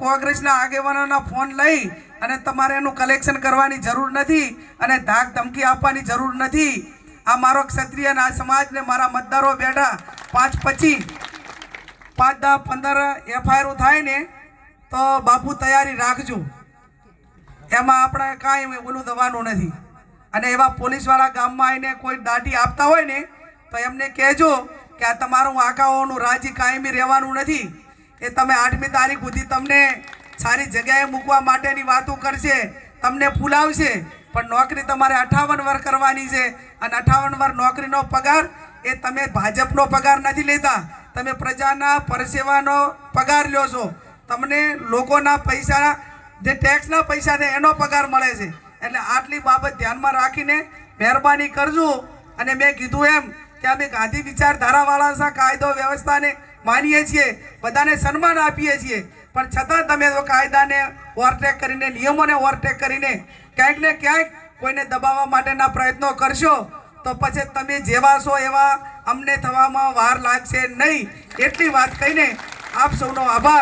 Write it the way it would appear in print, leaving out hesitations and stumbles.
કોંગ્રેસના આગેવાનોના ફોન લઈ અને તમારે એનું કલેક્શન કરવાની જરૂર નથી અને ધાક ધમકી આપવાની જરૂર નથી. આ મારો ક્ષત્રિય અને આ સમાજને મારા મતદારો બેઠા 5 25 5 10 15 એફઆઈઆર થાય ને તો બાપુ તૈયારી રાખજો. એમાં આપણે કાંઈ ઓલું દવાનું નથી. અને એવા પોલીસવાળા ગામમાં આવીને કોઈ દાટી આપતા હોય ને તો એમને કહેજો કે આ તમારું આકાઓનું રાજી કાયમી રહેવાનું નથી. એ તમે 8મી તારીખ સુધી તમને સારી જગ્યાએ મૂકવા માટેની વાતો કરશે, તમને ફૂલાવશે, પણ નોકરી તમારે 58 વર્ષ કરવાની છે. અને 58 વર્ષ નોકરીનો પગાર એ તમે ભાજપનો પગાર નથી લેતા, તમે પ્રજાના પરસેવાનો પગાર લ્યો છો. તમને લોકોના પૈસા જે ટેક્સના પૈસા છે એનો પગાર મળે છે. એટલે આટલી બાબત ધ્યાનમાં રાખીને મહેરબાની કરજો. અને મેં કીધું એમ કે અમે ગાંધી વિચારધારાવાળા છે, કાયદો વ્યવસ્થાને માનીએ છીએ, બધાને સન્માન આપીએ છીએ, પણ છતાં તમે તો કાયદાને ઓવરટેક કરીને, નિયમોને ઓવરટેક કરીને ક્યાંક ને ક્યાંક કોઈને દબાવવા માટેના પ્રયત્નો કરશો તો પછી તમે જેવા છો એવા અમને થવામાં વાર લાગશે નહીં. એટલી વાત કહીને આપ સૌનો આભાર.